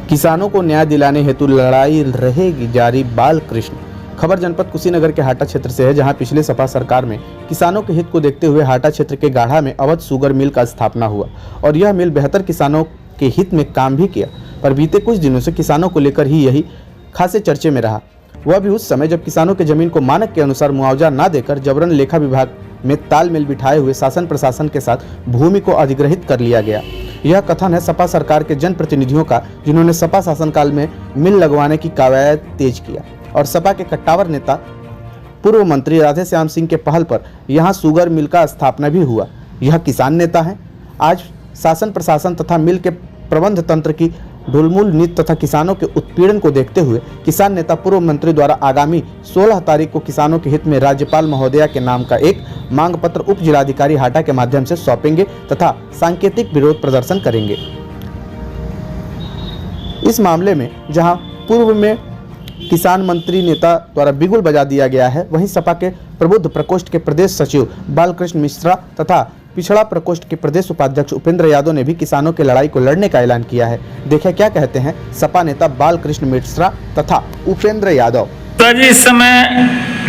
किसानों को न्याय दिलाने हेतु लड़ाई रहेगी जारी। बालकृष्ण। खबर जनपद कुशीनगर के हाटा क्षेत्र से है, जहां पिछले सपा सरकार में किसानों के हित को देखते हुए हाटा क्षेत्र के गाढ़ा में अवध शुगर मिल का स्थापना हुआ और यह मिल बेहतर किसानों के हित में काम भी किया। पर बीते कुछ दिनों से किसानों को लेकर ही यही खासे चर्चे में रहा, वह भी उस समय जब किसानों के जमीन को मानक के अनुसार मुआवजा न देकर जबरन लेखा विभाग में तालमेल बिठाए हुए शासन प्रशासन के साथ भूमि को अधिग्रहित कर लिया गया। यह कथन है सपा सरकार के जनप्रतिनिधियों का, जिन्होंने सपा शासनकाल में मिल लगवाने की कवायद तेज किया और सपा के कट्टावर नेता पूर्व मंत्री राधेश्याम सिंह के पहल पर यहां शुगर मिल का स्थापना भी हुआ। यह किसान नेता हैं। आज शासन प्रशासन तथा मिल के प्रबंध तंत्र की ढुलमुल नीति तथा किसानों के उत्पीड़न को देखते हुए किसान नेता पूर्व मंत्री द्वारा आगामी 16 तारीख को किसानों के हित में राज्यपाल महोदया के नाम का एक मांग पत्र उप जिलाधिकारी हाटा के माध्यम से सौंपेंगे तथा सांकेतिक विरोध प्रदर्शन करेंगे। इस मामले में जहां पूर्व में किसान मंत्री नेता द्वारा बिगुल बजा दिया गया है, वहीं सपा के प्रबुद्ध प्रकोष्ठ के प्रदेश सचिव बालकृष्ण मिश्रा तथा पिछड़ा प्रकोष्ठ के प्रदेश उपाध्यक्ष उपेंद्र यादव ने भी किसानों की लड़ाई को लड़ने का ऐलान किया है। देखें क्या कहते हैं सपा नेता बालकृष्ण मिश्रा तथा उपेंद्र यादव। तो जी इस समय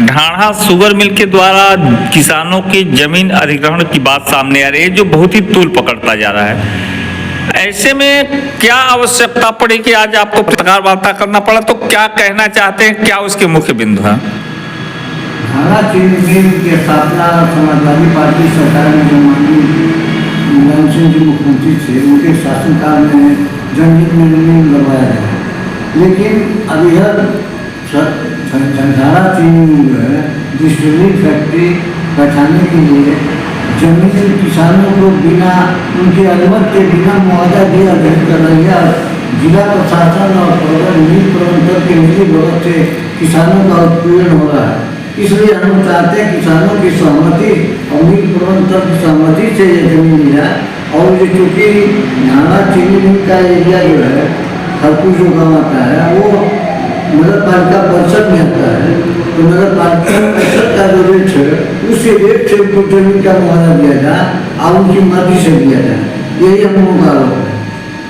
ढाणा शुगर मिल के द्वारा किसानों की जमीन अधिग्रहण की बात सामने आ रही है, जो बहुत ही तूल पकड़ता जा रहा है। ऐसे में क्या आवश्यकता पड़ी कि आज आपको पत्रकार वार्ता करना पड़ा, तो क्या कहना चाहते हैं, क्या उसके मुख्य बिंदु हैं? ढाणा चीनी मिल की स्थापना समाजवादी पार्टी सरकार में जो माननीय मुलायम सिंह जी मुख्यमंत्री थे, उनके शासनकाल में जनहित में मिल लगवाया गया। लेकिन अब यह ढाणा चीनी मिल जो है डिस्टिलरी फैक्ट्री बैठाने के लिए जमीन किसानों को बिना उनकी अनुमति के बिना मुआवजा दिया कर रही है। जिला प्रशासन और मिल प्रबंधक के निजी भगत से किसानों का उत्पीड़न हो रहा है। इसलिए हम चाहते हैं किसानों की सहमति और मिल प्रबंधक की सहमति से ये जमीन लिया। और ये चूँकि ढाणा चीनी मिल का एरिया जो है हरपुर जो गाँव आता है, वो नगर पालिका परिषद में आता है। तो नगर पालिका परिषद का जो रेट है, उसी रेट से उनको जमीन का मुआवजा दिया जाए और उनकी मर्जी से दिया जाए। यही हम लोगों का आरोप है।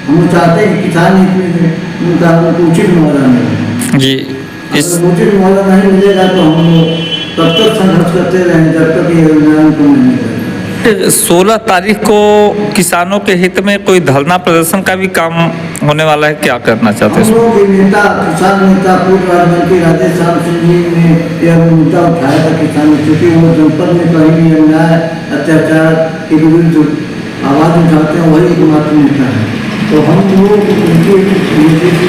हम चाहते हैं कि किसान हित में उनका उचित मुआवजा मिले जी। उचित मुआवजा नहीं मिलेगा तो हम लोग तब तक संघर्ष करते रहें जब तक ये योजना उनको नहीं मिलेगा। 16 तारीख को किसानों के हित में कोई धरना प्रदर्शन का भी काम होने वाला है, क्या करना चाहते हैं? हम लोग नेता किसान नेता पूर्व प्रधानमंत्री राधेश्याम सिंह जी ने यह मुद्दा उठाया था किसान, क्योंकि वो जनपद में कहीं भी अन्याय अत्याचार के विरुद्ध आवाज़ उठाते हैं, वही एकमात्र नेता है। तो हम लोग उनकी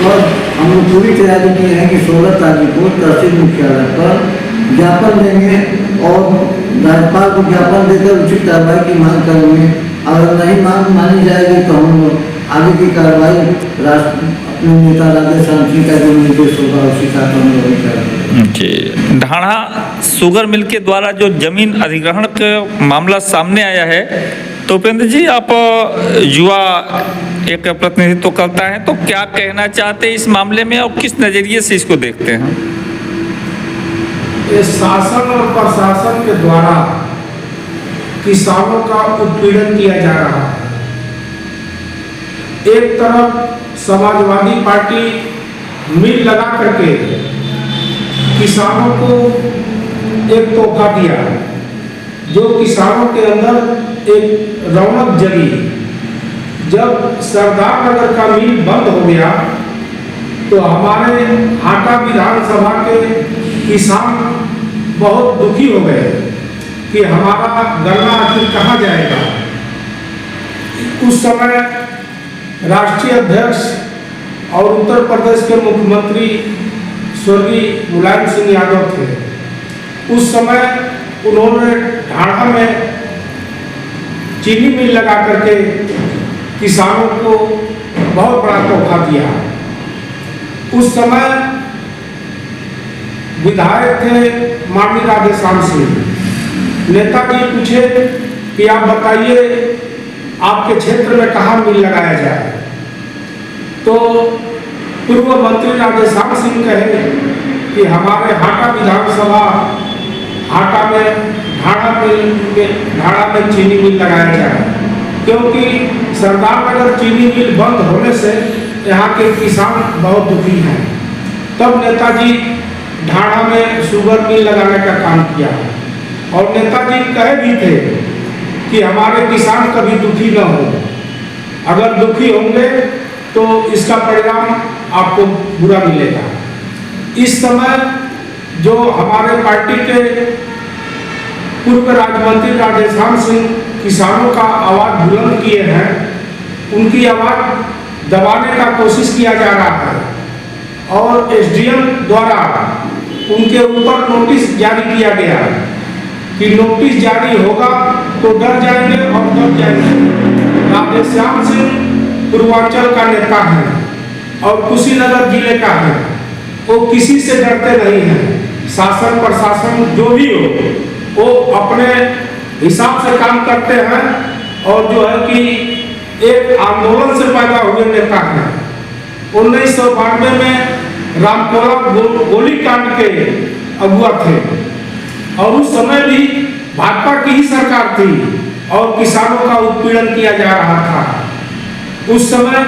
और हम लोग पूरी तैयारी की है कि 16 तारीख को तहसील मुख्यालय पर ज्ञापन देंगे और राज्यपाल को ज्ञापन देकर उचित कार्रवाई की मांग करेंगे। अगर नहीं मांग मानी जाएगी तो हम लोग आगे की कार्रवाई अपने नेता राधेश्याम सिंह का जो निर्देश होगा उसी का हम लोग करेंगे। ढाणा शुगर मिल के द्वारा जो जमीन अधिग्रहण का मामला सामने आया है, तो उपेंद्र जी आप युवा एक प्रतिनिधित्व करता है, तो क्या कहना चाहते हैं इस मामले में और किस नजरिए से इसको देखते हैं? ये शासन और प्रशासन के द्वारा किसानों का उत्पीड़न किया जा रहा है। एक तरफ समाजवादी पार्टी मिल लगा करके किसानों को एक तोहफा दिया, जो किसानों के अंदर एक रौनक जगी। जब सरदार नगर का मिल बंद हो गया तो हमारे हाटा विधानसभा के किसान बहुत दुखी हो गए कि हमारा गन्ना आखिर कहाँ जाएगा। उस समय राष्ट्रीय अध्यक्ष और उत्तर प्रदेश के मुख्यमंत्री स्वर्गीय मुलायम सिंह यादव थे। उस समय उन्होंने ढाणा में चीनी मिल लगा करके किसानों को बहुत बड़ा तोहफा दिया। उस समय विधायक थे माननीय राधेश्याम सिंह। नेताजी पूछे कि आप बताइए आपके क्षेत्र में कहाँ मिल लगाया जाए, तो पूर्व मंत्री राधेश्याम सिंह कहे कि हमारे हाटा विधानसभा हाटा में ढाणा में चीनी मिल लगाया जाए, क्योंकि सरदार नगर चीनी मिल बंद होने से यहाँ के किसान बहुत दुखी हैं। तब नेताजी ढाणा में शुगर मिल लगाने का काम किया और नेताजी कहे भी थे कि हमारे किसान कभी दुखी न हो, अगर दुखी होंगे तो इसका परिणाम आपको बुरा मिलेगा। इस समय जो हमारे पार्टी के पूर्व राज्य मंत्री राधेश्याम सिंह किसानों का आवाज बुलंद किए हैं, उनकी आवाज दबाने का कोशिश किया जा रहा है और एसडीएम द्वारा उनके ऊपर नोटिस जारी किया गया कि नोटिस जारी होगा तो डर जाएंगे और डर जाएंगे। राधेश्याम सिंह पूर्वांचल का नेता है और कुशीनगर जिले का है, वो किसी से डरते नहीं हैं। शासन प्रशासन जो भी हो वो अपने हिसाब से काम करते हैं और जो है कि एक आंदोलन से पैदा हुए नेता हैं। 1992 में रामकोला गोली कांड के अगुआ थे और उस समय भी भाजपा की ही सरकार थी और किसानों का उत्पीड़न किया जा रहा था। उस समय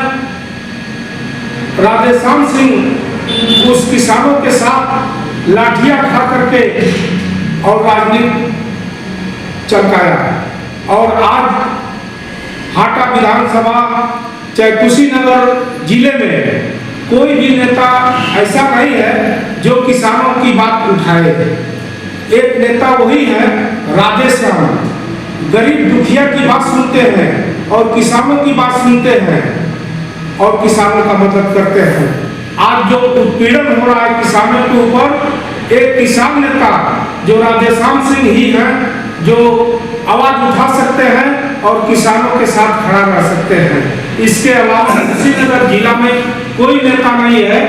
राधेश्याम सिंह उस किसानों के साथ लाठियां खा करके और राजनीति चमकाया और आज हाटा विधानसभा चाहे कुशीनगर जिले में कोई भी नेता ऐसा नहीं है जो किसानों की बात उठाए। एक नेता वही है राधेश्याम, गरीब दुखिया की बात सुनते हैं और किसानों की बात सुनते हैं और किसानों का मदद करते हैं। आज जो उत्पीड़न हो रहा है किसानों के ऊपर, एक किसान नेता जो राधेश्याम सिंह ही हैं जो आवाज उठा सकते हैं और किसानों के साथ खड़ा रह सकते हैं। इसके अलावा कुशीनगर जिला में कोई नेता नहीं है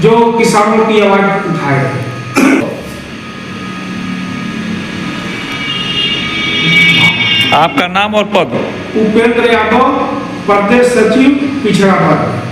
जो किसानों की आवाज उठाए। आपका नाम और पद? उपेंद्र यादव, प्रदेश सचिव पिछड़ा वर्ग।